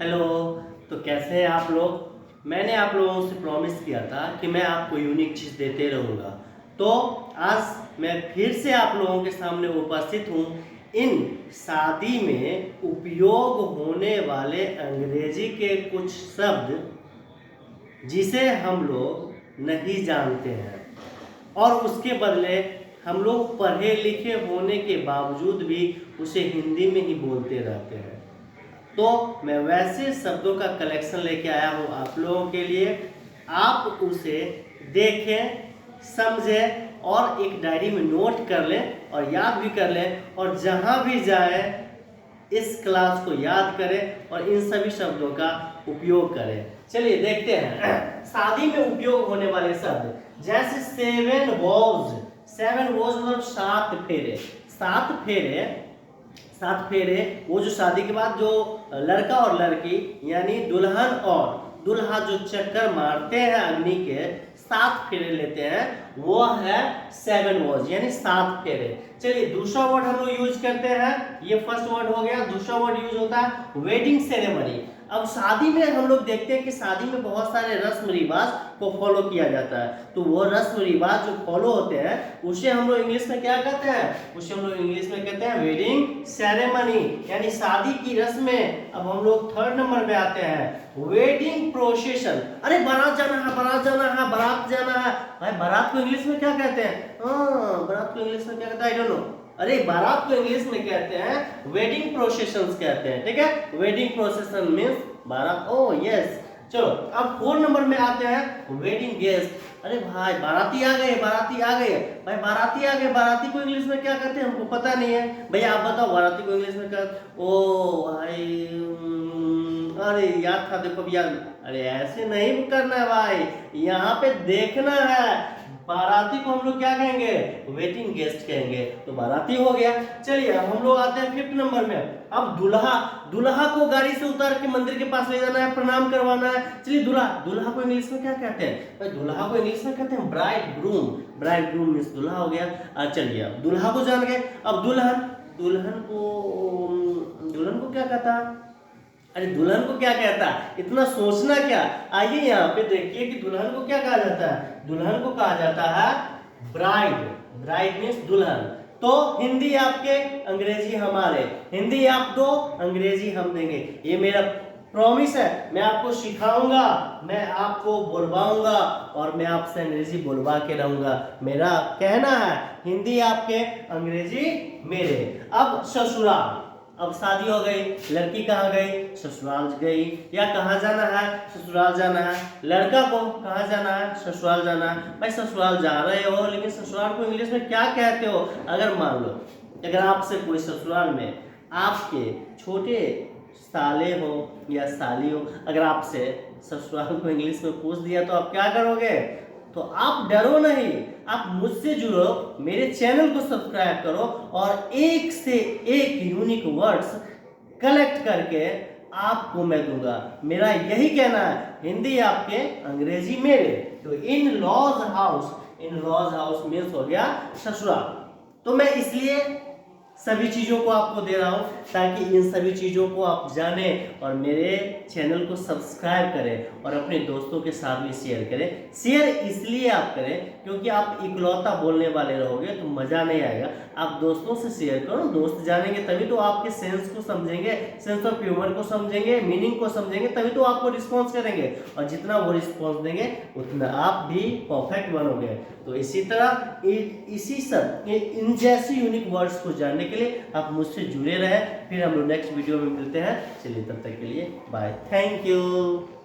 Hello. तो कैसे हैं आप लोग। मैंने आप लोगों से प्रॉमिस किया था कि मैं आपको यूनिक चीज़ देते रहूँगा। तो आज मैं फिर से आप लोगों के सामने उपस्थित हूँ इन शादी में उपयोग होने वाले अंग्रेजी के कुछ शब्द जिसे हम लोग नहीं जानते हैं और उसके बदले हम लोग पढ़े लिखे होने के बावजूद भी उसे हिंदी में ही बोलते रहते हैं। तो मैं वैसे शब्दों का कलेक्शन लेके आया हूँ आप लोगों के लिए। आप उसे देखें, समझें और एक डायरी में नोट कर लें और याद भी कर लें, और जहाँ भी जाए इस क्लास को याद करें और इन सभी शब्दों का उपयोग करें। चलिए देखते हैं शादी में उपयोग होने वाले शब्द। जैसे सेवन वोज मतलब सात फेरे। सात फेरे वो जो शादी के बाद जो लड़का और लड़की यानी दुल्हन और दूल्हा जो चक्कर मारते हैं अग्नि के, सात फेरे लेते हैं, वो है सेवन वॉज यानी सात फेरे। चलिए दूसरा वर्ड हम लोग यूज करते हैं, ये फर्स्ट वर्ड हो गया। दूसरा वर्ड यूज होता है वेडिंग सेरेमनी। अब शादी में हम लोग देखते हैं कि शादी में बहुत सारे रस्म रिवाज को फॉलो किया जाता है। तो वो रस्म रिवाज जो फॉलो होते हैं उसे हम लोग इंग्लिश में क्या कहते हैं? उसे हम लोग इंग्लिश में कहते हैं वेडिंग सेरेमनी यानी शादी की रस्में। अब हम लोग थर्ड नंबर पे आते हैं वेडिंग प्रोसेशन। अरे बारात जाना है, बारात जाना है, बारात जाना है। भाई बारात को इंग्लिश में क्या कहते हैं? बारात को इंग्लिश में क्या कहते हैं? I don't know. अरे बारात को इंग्लिश में कहते हैं वेडिंग प्रोसेशंस कहते हैं। ठीक है, वेडिंग प्रोसेशन मींस बारात। Oh yes. चलो अब 4 नंबर में आते हैं वेडिंग गेस्ट। अरे भाई बाराती आ गए, बाराती आ गए। भाई बाराती आ गए, बाराती को इंग्लिश में क्या कहते हैं? हमको पता नहीं है। भैया आप बताओ बाराती को इंग्लिश में क्या? ओ भाई अरे याद था, देखो भैया। अरे ऐसे नहीं करना है भाई, यहाँ पे देखना है। बाराती को हम लोग क्या कहेंगे? वेटिंग गेस्ट कहेंगे। तो बाराती हो गया। चलिए अब हम लोग आते हैं 5th नंबर में। अब दूल्हा को गाड़ी से उतार के मंदिर के पास ले जाना है, प्रणाम करवाना है। चलिए दूल्हा को इंग्लिश में क्या कहते हैं? भाई दूल्हा को इंग्लिश में कहते हैं ब्राइड ग्रूम मींस दूल्हा हो गया। चलिए अब दूल्हा को जान गए। अब दुल्हन को क्या कहता है? अरे दुल्हन को क्या कहता है? इतना सोचना क्या। आइए यहाँ पे देखिए कि दुल्हन को क्या कहा जाता है। दुल्हन को कहा जाता है ब्राइड मीन्स दुल्हन। तो हिंदी आपके, अंग्रेजी हमारे। हिंदी आप दो, अंग्रेजी हम देंगे। ये मेरा प्रॉमिस है। मैं आपको सिखाऊंगा, मैं आपको बोलवाऊंगा और मैं आपसे अंग्रेजी बोलवा के रहूंगा। मेरा कहना है हिंदी आपके, अंग्रेजी मेरे। अब ससुराल। अब शादी हो गई, लड़की कहाँ गई? ससुराल गई। या कहाँ जाना है? ससुराल जाना है। लड़का को कहाँ जाना है? ससुराल जाना है। भाई ससुराल जा रहे हो, लेकिन ससुराल को इंग्लिश में क्या कहते हो? अगर मान लो अगर आपसे कोई ससुराल में आपके छोटे साले हो या साली हो, अगर आपसे ससुराल को इंग्लिश में पूछ दिया तो आप क्या करोगे? तो आप डरो नहीं, आप मुझसे जुड़ो, मेरे चैनल को सब्सक्राइब करो और एक से एक यूनिक वर्ड्स कलेक्ट करके आपको मैं दूंगा। मेरा यही कहना है, हिंदी आपके, अंग्रेजी मेरे। तो इन लॉज हाउस मीन्स हो गया ससुराल। तो मैं इसलिए सभी चीज़ों को आपको दे रहा हूँ ताकि इन सभी चीज़ों को आप जानें और मेरे चैनल को सब्सक्राइब करें और अपने दोस्तों के साथ भी शेयर करें। शेयर इसलिए आप करें क्योंकि आप इकलौता बोलने वाले रहोगे तो मज़ा नहीं आएगा। आप दोस्तों से शेयर करो, दोस्त जानेंगे तभी तो आपके सेंस को समझेंगे, सेंस ऑफ ह्यूमर को समझेंगे, मीनिंग को समझेंगे, तभी तो आपको रिस्पॉन्स करेंगे। और जितना वो रिस्पॉन्स देंगे उतना आप भी परफेक्ट बनोगे। तो इसी तरह इसी सब इन जैसे यूनिक वर्ड्स को जानने के लिए आप मुझसे जुड़े रहें। फिर हम लोग नेक्स्ट वीडियो में मिलते हैं। चलिए तब तक के लिए बाय, थैंक यू।